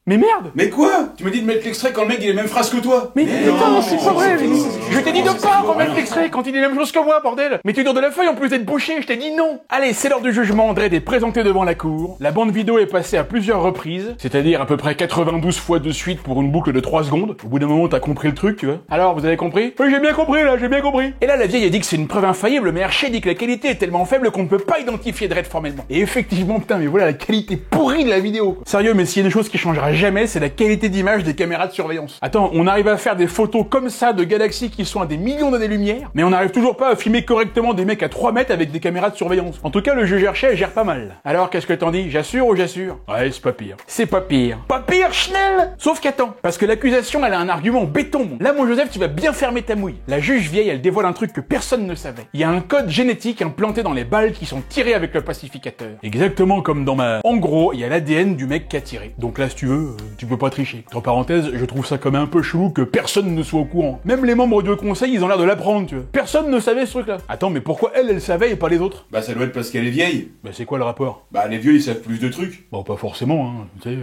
Mais merde! Mais quoi? Tu m'as dit de mettre l'extrait quand le mec il a les mêmes phrases que toi. Mais putain, c'est pas vrai! Je t'ai dit de pas remettre l'extrait quand il dit les mêmes choses que moi, bordel! Mais tu es dur de la feuille en plus d'être bouché, je t'ai dit non! Allez, c'est l'heure du jugement, Dredd est présenté devant la cour. La bande vidéo est passée à plusieurs reprises, c'est-à-dire à peu près 92 fois de suite pour une boucle de 3 secondes. Au bout d'un moment, t'as compris le truc, tu vois. Alors, vous avez compris? Oui, j'ai bien compris, là, j'ai bien compris. Et là, la vieille a dit que c'est une preuve infaillible, mais Hershey dit que la qualité est tellement faible qu'on ne peut pas identifier Dredd formellement. Et effectivement, putain, mais voilà la qualité pourrie de la vidéo. Sérieux, mais s'il y a des choses qui changeraient jamais, c'est la qualité d'image des caméras de surveillance. Attends, on arrive à faire des photos comme ça de galaxies qui sont à des millions d'années-lumière, mais on n'arrive toujours pas à filmer correctement des mecs à 3 mètres avec des caméras de surveillance. En tout cas, le jeu Cherchet gère pas mal. Alors, qu'est-ce que t'en dis? J'assure ou j'assure? Ouais, c'est pas pire. C'est pas pire. Pas pire, Schnell! Sauf qu'attends, parce que l'accusation, elle a un argument béton. Là, mon Joseph, tu vas bien fermer ta mouille. La juge vieille, elle dévoile un truc que personne ne savait. Il y a un code génétique implanté dans les balles qui sont tirées avec le pacificateur. Exactement comme dans ma... En gros, il y a l'ADN du mec qui a tiré. Donc là, si tu veux, tu peux pas tricher. Entre parenthèses, je trouve ça comme un peu chelou que personne ne soit au courant. Même les membres du conseil, ils ont l'air de l'apprendre, tu vois. Personne ne savait ce truc-là. Attends, mais pourquoi elle savait et pas les autres? Bah ça doit être parce qu'elle est vieille. Bah c'est quoi le rapport? Bah les vieux ils savent plus de trucs. Bon, pas forcément, hein. Tu sais,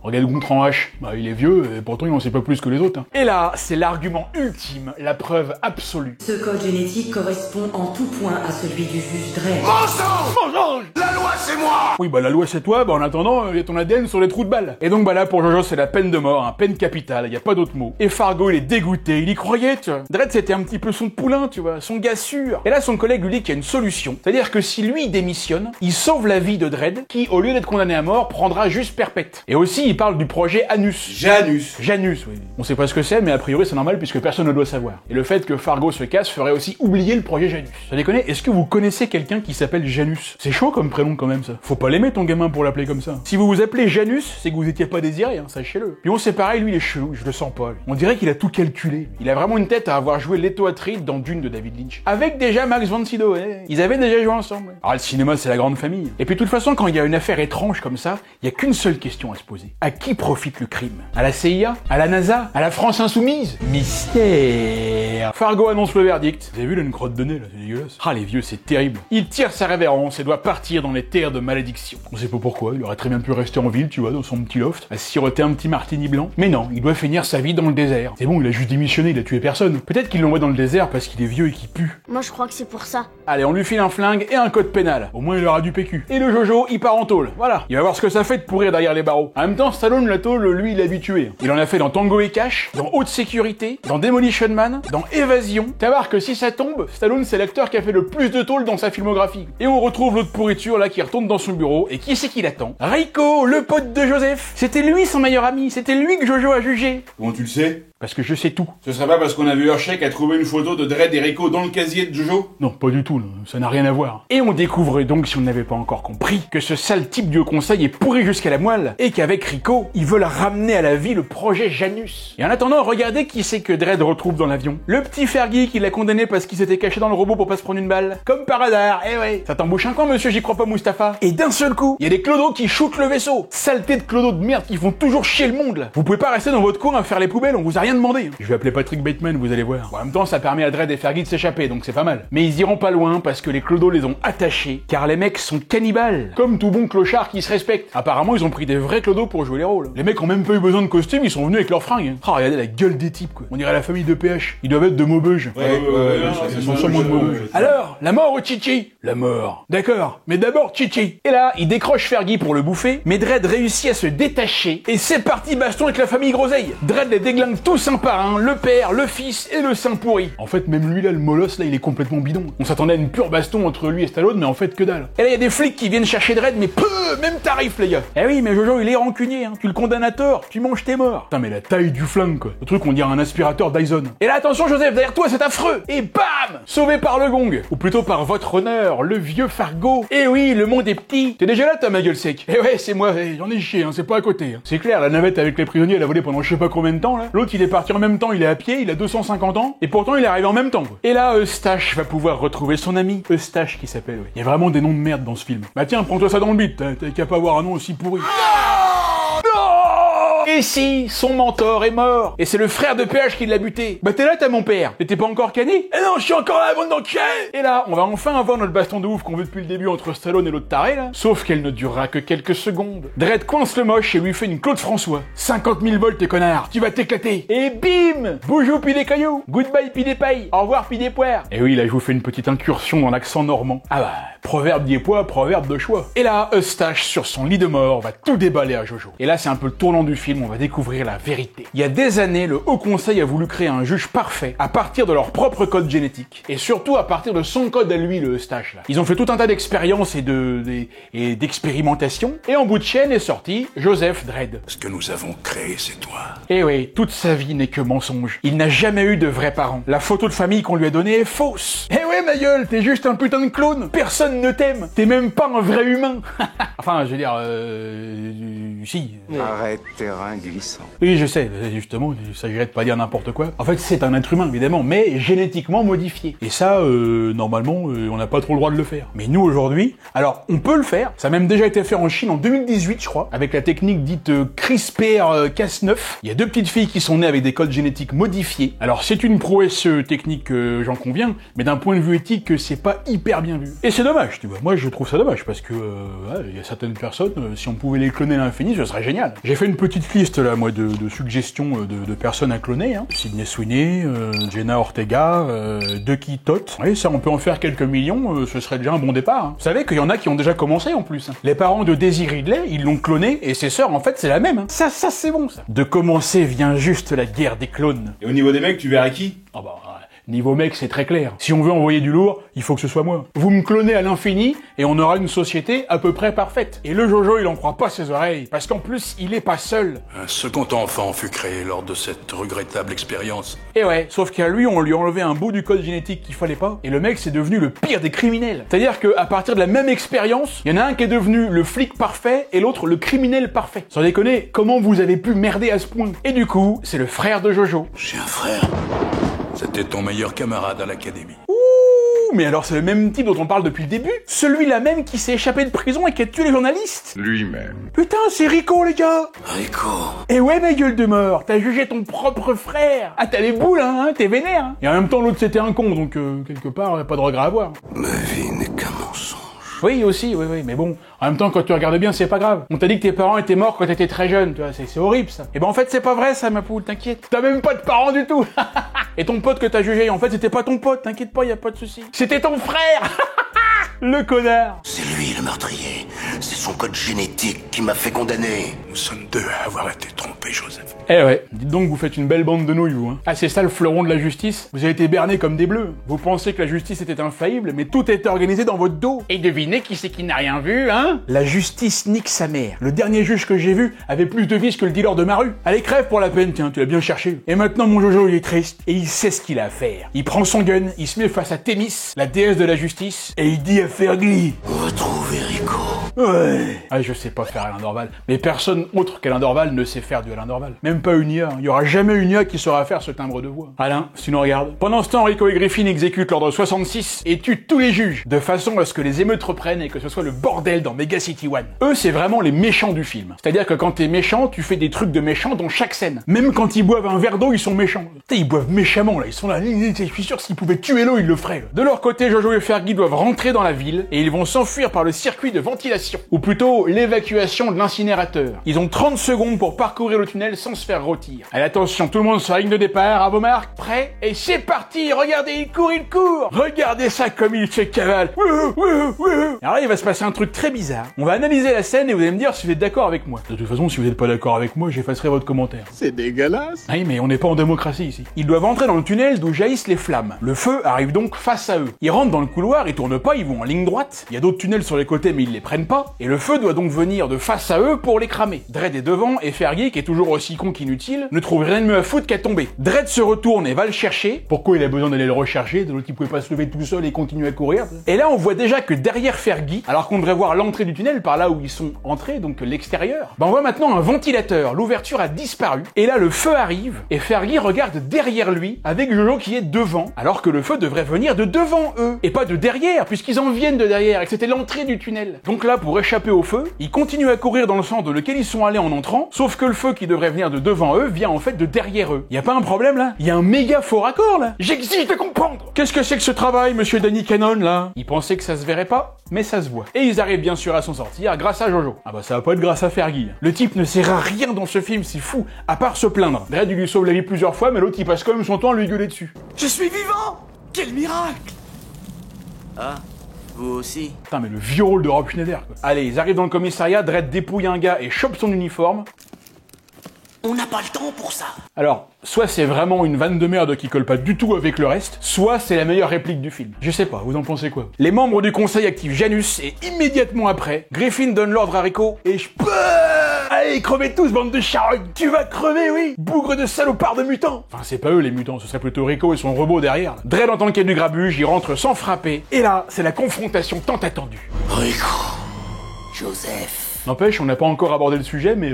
regarde Gontran H. Bah il est vieux, et pourtant il en sait pas plus que les autres. Hein. Et là, c'est l'argument ultime, la preuve absolue. Ce code génétique correspond en tout point à celui du juge Dredd. Mensonge! La loi, c'est moi! Oui, bah la loi c'est toi, bah en attendant, il y a ton ADN sur les trous de balles. Et donc bah là, pour Jojo, c'est la peine de mort, hein, peine capitale, y a pas d'autre mot. Et Fargo, il est dégoûté, il y croyait, tu vois. Dredd, c'était un petit peu son poulain, tu vois, son gars sûr. Et là, son collègue lui dit qu'il y a une solution. C'est-à-dire que si lui démissionne, il sauve la vie de Dredd, qui, au lieu d'être condamné à mort, prendra juste perpète. Et aussi, il parle du projet Janus. Janus, oui. On sait pas ce que c'est, mais a priori, c'est normal puisque personne ne doit savoir. Et le fait que Fargo se casse ferait aussi oublier le projet Janus. Ça déconne, est-ce que vous connaissez quelqu'un qui s'appelle Janus? C'est chaud comme prénom quand même, ça. Faut pas l'aimer ton gamin pour l'appeler comme ça. Si vous vous appelez Janus, c'est que vous étiez pas désiré, hein, sachez-le. Puis on sait pareil, lui il est chelou, je le sens pas. Lui. On dirait qu'il a tout calculé. Il a vraiment une tête à avoir joué Leto Atreides dans Dune de David Lynch. Avec déjà Max von Sydow, ouais. Ils avaient déjà joué ensemble. Alors le cinéma c'est la grande famille. Et puis de toute façon, quand il y a une affaire étrange comme ça, il y a qu'une seule question à se poser. À qui profite le crime? À la CIA? À la NASA? À la France insoumise? Mystère. Fargo annonce le verdict. Vous avez vu là, une crotte de nez là, c'est dégueulasse. Ah les vieux, c'est terrible. Il tire sa révérence et doit partir dans les terres de malédiction. On sait pas pourquoi, il aurait très bien pu rester en ville, tu vois, dans son petit loft, à siroter un petit martini blanc. Mais non, il doit finir sa vie dans le désert. C'est bon, il a juste démissionné, il a tué personne. Peut-être qu'il l'envoie dans le désert parce qu'il est vieux et qu'il pue. Moi je crois que c'est pour ça. Allez, on lui file un flingue et un code pénal. Au moins il aura du PQ. Et le Jojo, il part en tôle. Voilà. Il va voir ce que ça fait de pourrir derrière les barreaux. En même temps, Stallone, la tôle, lui, il est habitué. Il en a fait dans Tango et Cash, dans Haute Sécurité, dans Demolition Man, dans Évasion. T'as voir que si ça tombe, Stallone, c'est l'acteur qui a fait le plus de tôle dans sa filmographie. Et on retrouve l'autre pourriture là qui retourne dans son bureau. Et qui c'est qui l'attend? Rico, le pote de Joseph. C'était lui son meilleur ami. C'était lui que Jojo a jugé. Comment tu le sais? Parce que je sais tout. Ce serait pas parce qu'on a vu Hershey qui a trouvé une photo de Dredd et Rico dans le casier de Jojo? Non, pas du tout, là. Ça n'a rien à voir. Et on découvre donc, si on n'avait pas encore compris, que ce sale type du Haut Conseil est pourri jusqu'à la moelle, et qu'avec Rico, ils veulent ramener à la vie le projet Janus. Et en attendant, regardez qui c'est que Dredd retrouve dans l'avion. Le petit Fergie qui l'a condamné parce qu'il s'était caché dans le robot pour pas se prendre une balle. Comme par hasard, eh ouais. Ça t'embouche un coin, monsieur, j'y crois pas, Mustapha. Et d'un seul coup, il y a des clodos qui shootent le vaisseau. Saleté de clodos de merde qui font toujours chier le monde, là. Vous pouvez pas rester dans votre coin à faire les poubelles, on vous a rien demandé. Je vais appeler Patrick Bateman, vous allez voir. Bon, en même temps, ça permet à Dredd et Fergie de s'échapper, donc c'est pas mal. Mais ils iront pas loin parce que les clodos les ont attachés, car les mecs sont cannibales. Comme tout bon clochard qui se respecte. Apparemment, ils ont pris des vrais clodos pour jouer les rôles. Les mecs ont même pas eu besoin de costume, ils sont venus avec leurs fringues. Ah, regardez la gueule des types, quoi. On dirait la famille de PH. Ils doivent être de Maubeuge. Ils sont sûrement de Maubeuge. Alors, la mort ou Chichi? La mort. D'accord, mais d'abord Chichi. Et là, il décroche Fergie pour le bouffer, mais Dredd réussit à se détacher, et c'est parti baston avec la famille Groseille. Dredd les déglingue tous un par un, le père, le fils et le saint pourri. En fait, même lui là, le molosse là, il est complètement bidon. On s'attendait à une pure baston entre lui et Stallone, mais en fait que dalle. Et là, il y a des flics qui viennent chercher Dredd, mais peu, même tarif les gars. Eh oui, mais Jojo, il est rancunier, hein. Tu le condamnes à tort, tu manges tes morts. Putain, mais la taille du flingue quoi. Le truc on dirait un aspirateur Dyson. Et là, attention Joseph, derrière toi, c'est affreux. Et bam, sauvé par le gong. Ou plutôt par votre honneur, le vieux Fargo. Eh oui, le monde est petit. T'es déjà là, t'as ma gueule sec. Eh ouais, c'est moi, j'en ai chié, hein, c'est pas à côté. Hein. C'est clair, la navette avec les prisonniers, elle a volé pendant je sais pas combien de temps là. L'autre, il est parti en même temps, il est à pied, il a 250 ans, et pourtant il est arrivé en même temps. Quoi. Et là, Eustache va pouvoir retrouver son ami. Eustache qui s'appelle, oui. Il y a vraiment des noms de merde dans ce film. Bah tiens, prends-toi ça dans le bit, t'as qu'à pas avoir un nom aussi pourri. Et si, son mentor est mort, et c'est le frère de PH qui l'a buté. Bah t'es là, t'as mon père. T'étais pas encore cané? Eh non, je suis encore là, bande d'enculés. Et là, on va enfin avoir notre baston de ouf qu'on veut depuis le début entre Stallone et l'autre taré, là. Sauf qu'elle ne durera que quelques secondes. Dredd coince le moche et lui fait une Claude François. 50 000 volts, connard, tu vas t'éclater. Et bim! Boujou puis des cailloux. Goodbye puis des pailles. Au revoir puis des poires. Et oui, là, je vous fais une petite incursion dans l'accent normand. Ah bah, proverbe diépois, proverbe de choix. Et là, Eustache, sur son lit de mort, va tout déballer à Jojo. Et là, c'est un peu le tournant du film. on va découvrir la vérité. Il y a des années, le Haut Conseil a voulu créer un juge parfait à partir de leur propre code génétique. Et surtout à partir de son code à lui, le Eustache, là. Ils ont fait tout un tas d'expériences et d'expérimentations. Et en bout de chaîne est sorti Joseph Dredd. Ce que nous avons créé, c'est toi. Eh oui, toute sa vie n'est que mensonge. Il n'a jamais eu de vrais parents. La photo de famille qu'on lui a donnée est fausse. Eh ouais, ma gueule, t'es juste un putain de clone. Personne ne t'aime. T'es même pas un vrai humain. Enfin, je veux dire, si. Arrête, terrain glissant. Oui, je sais, justement, il s'agirait de pas dire n'importe quoi. En fait, c'est un être humain, évidemment, mais génétiquement modifié. Et ça, normalement, on n'a pas trop le droit de le faire. Mais nous, aujourd'hui, alors, on peut le faire. Ça a même déjà été fait en Chine en 2018, je crois, avec la technique dite CRISPR-Cas9. Il y a 2 petites filles qui sont nées avec des codes génétiques modifiés. Alors, c'est une prouesse technique, j'en conviens, mais d'un point de vue éthique, c'est pas hyper bien vu. Et c'est dommage, tu vois. Moi, je trouve ça dommage, parce que, il y a certaines personnes, si on pouvait les cloner à l'infini, ce serait génial. J'ai fait une petite liste, là, moi, de suggestions de personnes à cloner, hein. Sydney Sweeney, Jenna Ortega, Ducky Toth. Oui, ça, on peut en faire quelques millions, ce serait déjà un bon départ, hein. Vous savez qu'il y en a qui ont déjà commencé, en plus, hein. Les parents de Daisy Ridley, ils l'ont cloné, et ses sœurs, en fait, c'est la même, hein. Ça, c'est bon, ça. De commencer vient juste la guerre des clones. Et au niveau des mecs, tu verras qui? Ah bah... Niveau mec, c'est très clair. Si on veut envoyer du lourd, il faut que ce soit moi. Vous me clonez à l'infini, et on aura une société à peu près parfaite. Et le Jojo, il en croit pas ses oreilles, parce qu'en plus, il est pas seul. Un second enfant fut créé lors de cette regrettable expérience. Et ouais, sauf qu'à lui, on lui a enlevé un bout du code génétique qu'il fallait pas, et le mec, c'est devenu le pire des criminels. C'est-à-dire qu'à partir de la même expérience, il y en a un qui est devenu le flic parfait, et l'autre le criminel parfait. Sans déconner, comment vous avez pu merder à ce point? Et du coup, c'est le frère de Jojo. J'ai un frère. C'était ton meilleur camarade à l'académie. Ouh, mais alors c'est le même type dont on parle depuis le début? Celui-là même qui s'est échappé de prison et qui a tué les journalistes? Lui-même. Putain, c'est Rico, les gars! Rico. Eh ouais, ma gueule de mort, t'as jugé ton propre frère! Ah, t'as les boules, hein, t'es vénère, hein. Et en même temps, l'autre c'était un con, donc quelque part, pas de regret à avoir. Ma vie n'est qu'un mensonge. Oui, aussi, oui, mais bon, en même temps, quand tu regardes bien, c'est pas grave. On t'a dit que tes parents étaient morts quand t'étais très jeune, tu vois, c'est horrible, ça. Et ben en fait, c'est pas vrai, ça, ma poule, t'inquiète. T'as même pas de parents du tout. Et ton pote que t'as jugé, en fait, c'était pas ton pote, t'inquiète pas, y a pas de souci. C'était ton frère. Le connard. C'est lui le meurtrier. C'est son code génétique qui m'a fait condamner. Nous sommes 2 à avoir été trompés, Joseph. Eh ouais, dites donc, vous faites une belle bande de nouilles, vous, hein. Ah, c'est ça le fleuron de la justice? Vous avez été bernés comme des bleus. Vous pensez que la justice était infaillible, mais tout était organisé dans votre dos. Et devinez qui c'est qui n'a rien vu, hein? La justice nique sa mère. Le dernier juge que j'ai vu avait plus de vis que le dealer de ma rue. Allez, crève pour la peine, tiens, tu l'as bien cherché. Et maintenant, mon Jojo, il est triste, et il sait ce qu'il a à faire. Il prend son gun, il se met face à Thémis, la déesse de la justice, et il dit à Fergie: on va trouver Rico. Ouais. Ah, je sais pas faire Alain Dorval. Mais personne autre qu'Alain Dorval ne sait faire du Alain Dorval. Même pas une IA. Il y aura jamais une IA qui saura faire ce timbre de voix. Alain, si tu nous regardes. Pendant ce temps, Rico et Griffin exécutent l'ordre 66 et tuent tous les juges, de façon à ce que les émeutes reprennent et que ce soit le bordel dans Mega City One. Eux, c'est vraiment les méchants du film. C'est-à-dire que quand t'es méchant, tu fais des trucs de méchants dans chaque scène. Même quand ils boivent un verre d'eau, ils sont méchants. Ils boivent méchamment, là. Ils sont là. Je suis sûr, s'ils pouvaient tuer l'eau, ils le feraient. De leur côté, Jojo et Fergie doivent rentrer dans la ville et ils vont s'enfuir par le circuit de ventilation. Ou plutôt, l'évacuation de l'incinérateur. Ils ont 30 secondes pour parcourir le tunnel sans se faire rôtir. Allez, attention, tout le monde sur la ligne de départ, à vos marques, prêts, et c'est parti. Regardez, il court. Regardez ça comme il se cavale. Alors là, il va se passer un truc très bizarre. On va analyser la scène et vous allez me dire si vous êtes d'accord avec moi. De toute façon, si vous n'êtes pas d'accord avec moi, j'effacerai votre commentaire. C'est dégueulasse. Oui, mais on n'est pas en démocratie ici. Ils doivent entrer dans le tunnel d'où jaillissent les flammes. Le feu arrive donc face à eux. Ils rentrent dans le couloir, ils tournent pas, ils vont en ligne droite. Il y a d'autres tunnels sur les côtés, mais ils les prennent pas. Et le feu doit donc venir de face à eux pour les cramer. Dredd est devant et Fergie, qui est toujours aussi con qu'inutile, ne trouve rien de mieux à foutre qu'à tomber. Dredd se retourne et va le chercher. Pourquoi il a besoin d'aller le rechercher? De l'autre, il pouvait pas se lever tout seul et continuer à courir. Et là, on voit déjà que derrière Fergie, alors qu'on devrait voir l'entrée du tunnel par là où ils sont entrés, donc l'extérieur, on voit maintenant un ventilateur. L'ouverture a disparu. Et là, le feu arrive et Fergie regarde derrière lui avec Jojo qui est devant, alors que le feu devrait venir de devant eux et pas de derrière, puisqu'ils en viennent de derrière et que c'était l'entrée du tunnel. Donc là, pour échapper au feu, ils continuent à courir dans le sens de lequel ils sont allés en entrant, sauf que le feu qui devrait venir de devant eux vient en fait de derrière eux. Y a pas un problème là? Y a un méga faux raccord là? J'exige de comprendre! Qu'est-ce que c'est que ce travail, monsieur Danny Cannon là? Ils pensaient que ça se verrait pas, mais ça se voit. Et ils arrivent bien sûr à s'en sortir grâce à Jojo. Ah bah ça va pas être grâce à Fergie. Le type ne sert à rien dans ce film, c'est fou, à part se plaindre. Dredd lui sauve la vie plusieurs fois, mais l'autre il passe quand même son temps à lui gueuler dessus. Je suis vivant! Quel miracle! Ah, vous aussi? Putain, mais le vieux rôle de Rob Schneider, quoi. Allez, ils arrivent dans le commissariat, Dredd dépouille un gars et chope son uniforme. On n'a pas le temps pour ça. Alors, soit c'est vraiment une vanne de merde qui colle pas du tout avec le reste, soit c'est la meilleure réplique du film. Je sais pas, vous en pensez quoi? Les membres du conseil activent Janus et immédiatement après, Griffin donne l'ordre à Rico et je peux... Allez, crevez tous, bande de charognes! Tu vas crever, oui! Bougre de salopards de mutants! Enfin, c'est pas eux les mutants, ce serait plutôt Rico et son robot derrière. Là. Dredd entend qu'il y a du grabuge, il rentre sans frapper, et là, c'est la confrontation tant attendue. Rico... Joseph... N'empêche, on n'a pas encore abordé le sujet, mais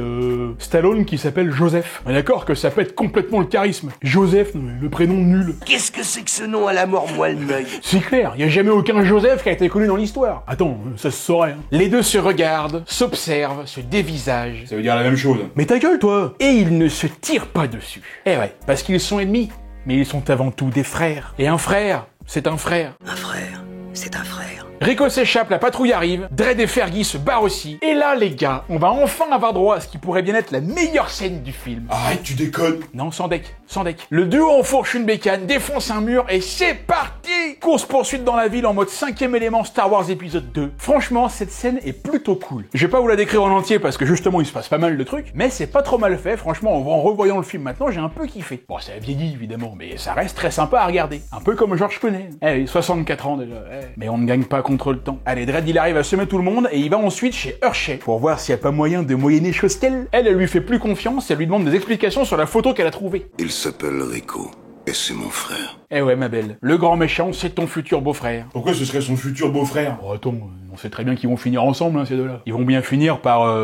Stallone qui s'appelle Joseph. On est d'accord que ça pète complètement le charisme. Joseph, le prénom nul. Qu'est-ce que c'est que ce nom à la mort moelle l'œil? C'est clair, y a jamais aucun Joseph qui a été connu dans l'histoire. Attends, ça se saurait. Hein. Les deux se regardent, s'observent, se dévisagent. Ça veut dire la même chose. Mais ta gueule, toi! Et ils ne se tirent pas dessus. Eh ouais, parce qu'ils sont ennemis, mais ils sont avant tout des frères. Et un frère, c'est un frère. Un frère, c'est un frère. Rico s'échappe, la patrouille arrive, Dredd et Fergie se barrent aussi, et là les gars, on va enfin avoir droit à ce qui pourrait bien être la meilleure scène du film. Arrête, tu déconnes. Non, sans deck, sans deck. Le duo enfourche une bécane, défonce un mur, et c'est parti! Course-poursuite dans la ville en mode 5e élément Star Wars épisode 2. Franchement, cette scène est plutôt cool. Je vais pas vous la décrire en entier parce que justement il se passe pas mal de trucs, mais c'est pas trop mal fait, franchement, en revoyant le film maintenant, j'ai un peu kiffé. Bon, ça a vieilli évidemment, mais ça reste très sympa à regarder. Un peu comme George Clooney. Eh, 64 ans déjà, mais on ne gagne pas contre le temps. Allez, Dredd il arrive à semer tout le monde et il va ensuite chez Hershey pour voir s'il y a pas moyen de moyenner Chostel. Elle lui fait plus confiance et elle lui demande des explications sur la photo qu'elle a trouvée. Il s'appelle Rico et c'est mon frère. Eh ouais ma belle, le grand méchant c'est ton futur beau-frère. Pourquoi ce serait son futur beau-frère? Oh attends, on sait très bien qu'ils vont finir ensemble hein, ces deux-là. Ils vont bien finir par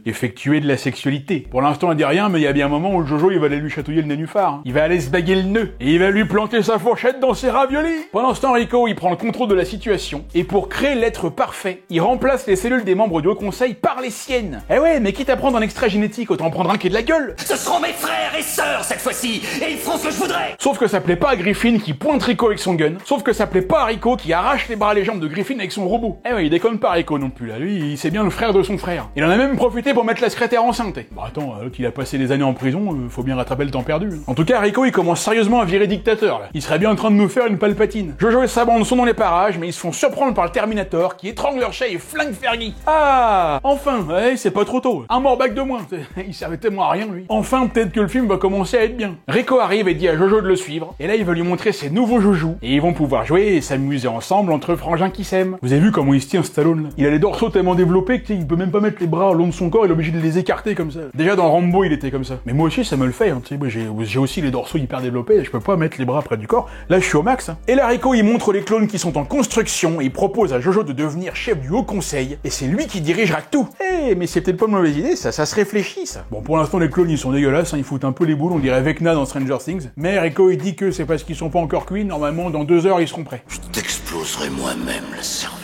effectuer de la sexualité. Pour l'instant elle dit rien mais il y a bien un moment où Jojo il va aller lui chatouiller le nénuphar. Hein. Il va aller se baguer le nœud et il va lui planter sa fourchette dans ses raviolis. Pendant ce temps Rico il prend le contrôle de la situation et pour créer l'être parfait, il remplace les cellules des membres du Haut Conseil par les siennes. Eh ouais mais quitte à prendre un extrait génétique autant prendre un qui est de la gueule. Ce seront mes frères et sœurs cette fois-ci et ils feront ce que je voudrais. Sauf que ça plaît pas à Griffin qui pointe Rico avec son gun. Sauf que ça plaît pas à Rico qui arrache les bras et les jambes de Griffin avec son robot. Eh ouais, il déconne pas Rico non plus là. Lui, c'est bien le frère de son frère. Il en a même profité pour mettre la secrétaire enceinte. Bah attends, l'autre il a passé des années en prison, faut bien rattraper le temps perdu. En tout cas, Rico il commence sérieusement à virer dictateur là. Il serait bien en train de nous faire une Palpatine. Jojo et sa bande sont dans les parages, mais ils se font surprendre par le Terminator qui étrangle Hershey et flingue Fergie. Ah, enfin, ouais, c'est pas trop tôt. Un morbac de moins. Il servait tellement à rien lui. Enfin, peut-être que le film va commencer à être bien. Rico arrive et dit à Jojo de le suivre. Et là, il va lui montrer ses nouveaux joujoux. Et ils vont pouvoir jouer et s'amuser ensemble entre frangins qui s'aiment. Vous avez vu comment il se tient Stallone là? Il a les dorsaux tellement développés qu'il peut même pas mettre les bras au long de son corps, il est obligé de les écarter comme ça. Déjà dans Rambo, il était comme ça. Mais moi aussi, ça me le fait. Hein. Tu sais, moi, j'ai aussi les dorsaux hyper développés. Je peux pas mettre les bras près du corps. Là, je suis au max. Hein. Et là, Rico, il montre les clones qui sont en construction et il propose à Jojo de devenir chef du Haut Conseil. Et c'est lui qui dirigera tout. Eh, mais c'est peut-être pas une mauvaise idée, ça se réfléchit, ça. Bon, pour l'instant, les clones, ils sont dégueulasses. Hein. Ils foutent un peu les boules. On dirait Vecna dans Stranger Things. Mais Rico, il dit que c'est parce qu'ils sont pas encore cuits. Normalement, dans 2 heures, ils seront prêts. Je t'exploserai moi-même la cervelle.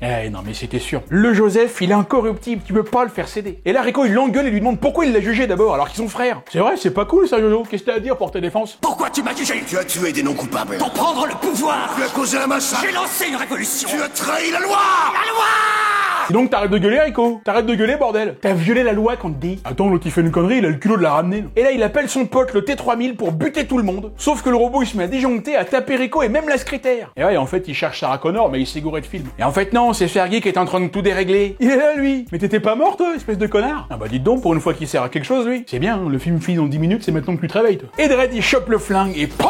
Eh non mais c'était sûr. Le Joseph, il est incorruptible, tu peux pas le faire céder. Et là Rico il l'engueule et lui demande pourquoi il l'a jugé d'abord alors qu'ils sont frères. C'est vrai, c'est pas cool ça Jojo, qu'est-ce que t'as à dire pour ta défense? Pourquoi tu m'as jugé? Tu as tué des non-coupables. Pour prendre le pouvoir. Tu as causé un massacre. J'ai lancé une révolution. Tu as trahi la loi. La loi. Et donc t'arrêtes de gueuler Rico, t'arrêtes de gueuler bordel. T'as violé la loi qu'on te dit. Attends, l'autre il fait une connerie, il a le culot de la ramener. Et là il appelle son pote le T-3000 pour buter tout le monde. Sauf que le robot il se met à disjoncter, à taper Rico et même la secrétaire. Et ouais en fait il cherche Sarah Connor mais il s'est gouré de film. Et en fait non, c'est Fergie qui est en train de tout dérégler. Il est là lui. Mais t'étais pas mort toi, espèce de connard. Ah bah dites donc pour une fois qu'il sert à quelque chose lui. C'est bien, hein, le film finit en 10 minutes, c'est maintenant que tu te réveilles toi. Et Dredd il chope le flingue et POH!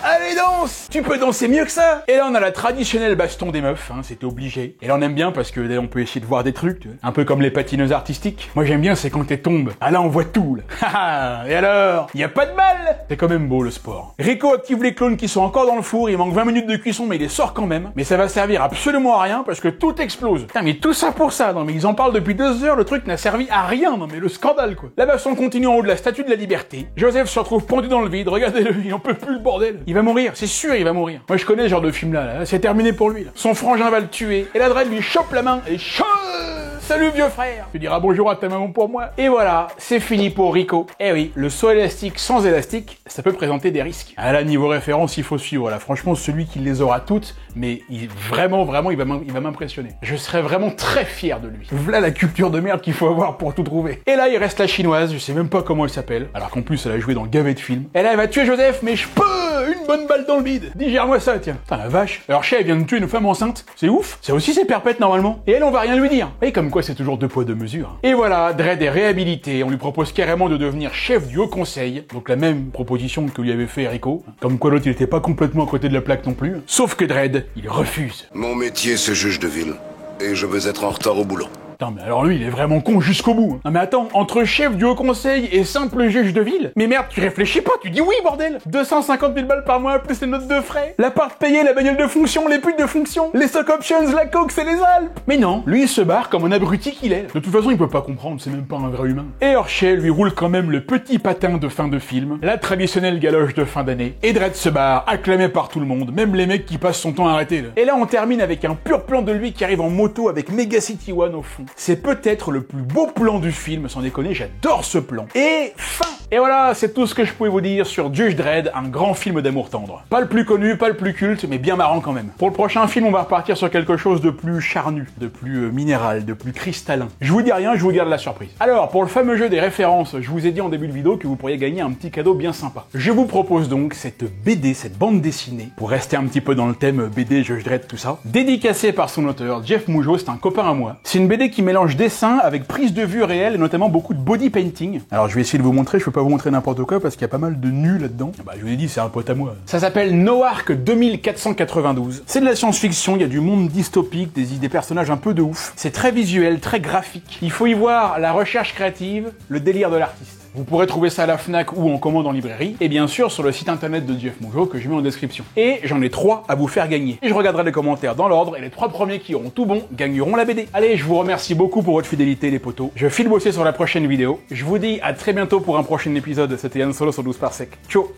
Allez danse! Tu peux danser mieux que ça! Et là on a la traditionnelle baston des meufs, hein, c'était obligé. Et là on aime bien parce que là, on peut essayer de voir des trucs, tu vois. Un peu comme les patineuses artistiques. Moi j'aime bien c'est quand elles tombent. Ah là on voit tout là. Haha! Et alors? Y a pas de mal! C'est quand même beau le sport. Rico active les clones qui sont encore dans le four, il manque 20 minutes de cuisson mais il les sort quand même. Mais ça va servir absolument à rien parce que tout explose. Putain mais tout ça pour ça, non mais ils en parlent depuis 2 heures, le truc n'a servi à rien, non mais le scandale quoi. La baston continue en haut de la statue de la liberté. Joseph se retrouve pendu dans le vide, regardez-le, il en peut plus le bordel. Il va mourir, c'est sûr il va mourir. Moi je connais ce genre de film là, c'est terminé pour lui là. Son frangin va le tuer, et la Dredd lui chope la main et salut vieux frère. Tu diras bonjour à ta maman pour moi. Et voilà, c'est fini pour Rico. Eh oui, le saut élastique sans élastique, ça peut présenter des risques. Ah là, niveau référence, il faut suivre là. Franchement, celui qui les aura toutes, mais vraiment, il va m'impressionner. Je serais vraiment très fier de lui. Voilà la culture de merde qu'il faut avoir pour tout trouver. Et là, il reste la chinoise, je sais même pas comment elle s'appelle. Alors qu'en plus, elle a joué dans gavet de film. Et là, elle va tuer Joseph, mais je peux une bonne balle dans le bide. Digère-moi ça, tiens. Putain, la vache. Alors, Hershey, elle vient de tuer une femme enceinte. C'est ouf. Ça aussi, c'est perpète normalement. Et elle, on va rien lui dire. Et comme quoi c'est toujours deux poids deux mesures. Et voilà, Dredd est réhabilité, on lui propose carrément de devenir chef du Haut Conseil, donc la même proposition que lui avait fait Rico, comme quoi l'autre il était pas complètement à côté de la plaque non plus, sauf que Dredd, il refuse. Mon métier c'est juge de ville, et je veux être en retard au boulot. Non mais alors lui, il est vraiment con jusqu'au bout. Non mais attends, entre chef du Haut Conseil et simple juge de ville, mais merde, tu réfléchis pas, tu dis oui bordel. 250 000 balles par mois, plus les notes de frais, l'appart payé, la bagnole de fonction, les putes de fonction, les stock options, la coke, c'est les Alpes. Mais non, lui il se barre comme un abruti qu'il est. De toute façon, il peut pas comprendre, c'est même pas un vrai humain. Et Hershey lui roule quand même le petit patin de fin de film, la traditionnelle galoche de fin d'année, et Dredd se barre, acclamé par tout le monde, même les mecs qui passent son temps à arrêter là. Et là on termine avec un pur plan de lui qui arrive en moto avec Mega City One au fond. C'est peut-être le plus beau plan du film, sans déconner, j'adore ce plan. Et fin. Et voilà, c'est tout ce que je pouvais vous dire sur Judge Dredd, un grand film d'amour tendre. Pas le plus connu, pas le plus culte, mais bien marrant quand même. Pour le prochain film, on va repartir sur quelque chose de plus charnu, de plus minéral, de plus cristallin. Je vous dis rien, je vous garde la surprise. Alors, pour le fameux jeu des références, je vous ai dit en début de vidéo que vous pourriez gagner un petit cadeau bien sympa. Je vous propose donc cette BD, cette bande dessinée, pour rester un petit peu dans le thème BD, Judge Dredd, tout ça, dédicacée par son auteur, Jeff Mougeot, c'est un copain à moi. C'est une BD qui mélange dessin avec prise de vue réelle et notamment beaucoup de body painting. Alors je vais essayer de vous montrer, je peux pas vous montrer n'importe quoi parce qu'il y a pas mal de nus là-dedans. Bah je vous ai dit, c'est un pote à moi. Ça s'appelle Noark 2492. C'est de la science-fiction, il y a du monde dystopique, des personnages un peu de ouf. C'est très visuel, très graphique. Il faut y voir la recherche créative, le délire de l'artiste. Vous pourrez trouver ça à la Fnac ou en commande en librairie, et bien sûr sur le site internet de Jeff Mougeot que je mets en description. Et j'en ai 3 à vous faire gagner. Et je regarderai les commentaires dans l'ordre, et les 3 premiers qui auront tout bon gagneront la BD. Allez, je vous remercie beaucoup pour votre fidélité les potos. Je file bosser sur la prochaine vidéo. Je vous dis à très bientôt pour un prochain épisode. C'était Yann Solo sur 12 par sec. Ciao.